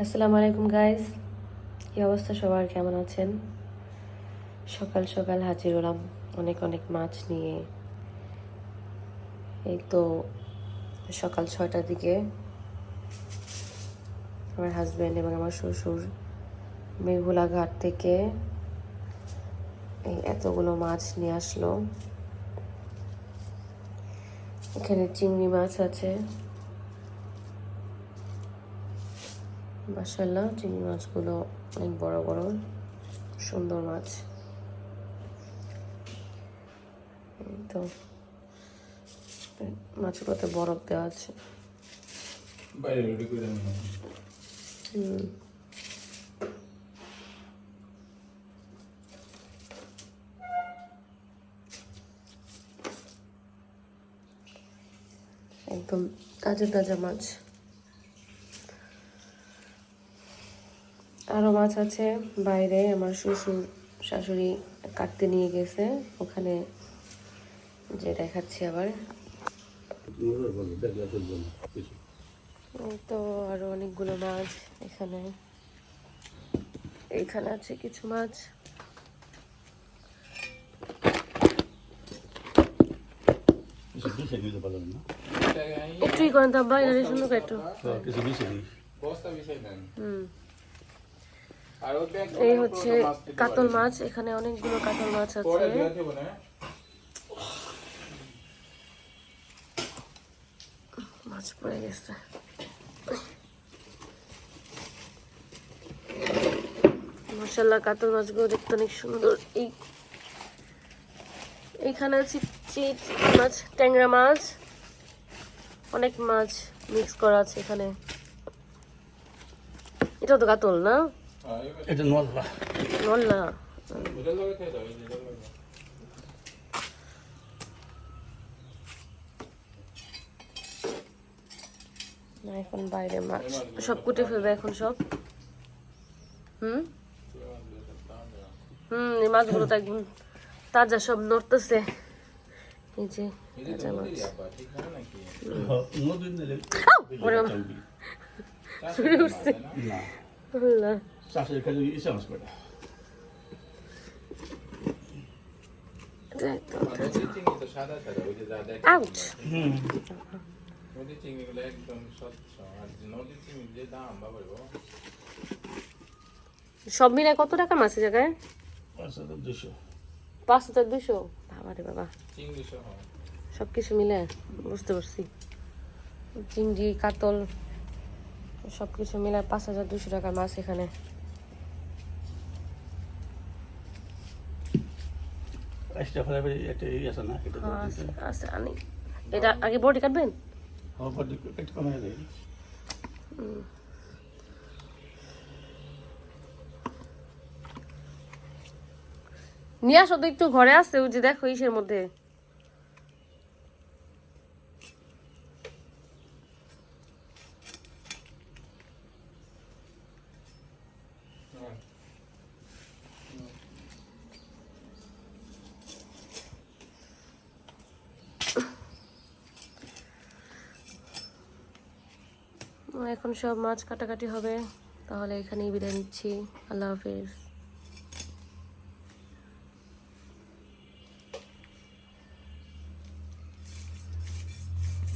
আসসালামু আলাইকুম গাইস, কি অবস্থা সবার, কেমন আছেন? সকাল সকাল হাজির হলাম অনেক অনেক মাছ নিয়ে। এই তো সকাল 6টার দিকে আমার হাজব্যান্ড এবং আমার শ্বশুর মেঘুলা ঘাট থেকে এই এতগুলো মাছ নিয়ে আসলো। এখানে চিংড়ি মাছ আছে, মাশাআল্লাহ চিংড়ি মাছগুলো অনেক বড় বড় সুন্দর মাছ। তো মাছের পাতে বরফ দেওয়া আছে। একদম তাজা তাজা মাছ। আরো মাছ আছে বাইরে, আমার শ্বশুর শাশুড়ি কাটতে নিয়ে গেছে, ওখানে যে দেখাচ্ছি আবার। এই তো আরো অনেকগুলো মাছ এখানে, এইখানে আছে কিছু মাছ। একটুই করেন তো আব্বা, এটা সুন্দর করে একটু। এই হচ্ছে কাতল মাছ, এখানে অনেকগুলো কাতল মাছ আছে। মাছ পড়ে গেছে। মাশাআল্লাহ কাতল মাছগুলো দেখতে অনেক সুন্দর। এইখানে আছে চিট মাছ, ট্যাংরা মাছ, অনেক মাছ মিক্স করা আছে এখানে। এটা তো কাতল না, এটা নল্লা নল্লা। না এখন বাইরে মাছ সব কুটে ফেলবে এখন সব। এই মাছগুলো তো একদম তাজা, সব নড়তেছে। এই যে তাজা মাছ। আউট। সব মিলে কত টাকা মাছের জায়গায়? 5,200। বাবা রে বাবা, সবকিছু মিলে বুঝতে পারছি। চিংড়ি কাতল সবকিছু মিলে 5,200 টাকার মাছ এখানে। এটা আগে বডি কাটবেন। নিয়ে আসো তো একটু, ঘরে আসছে ওই যে দেখো ইসের মধ্যে। এখন সব মাছ কাটাকাটি হবে, তাহলে এখানেই বিদায় নিচ্ছি। আল্লাহ হাফেজ।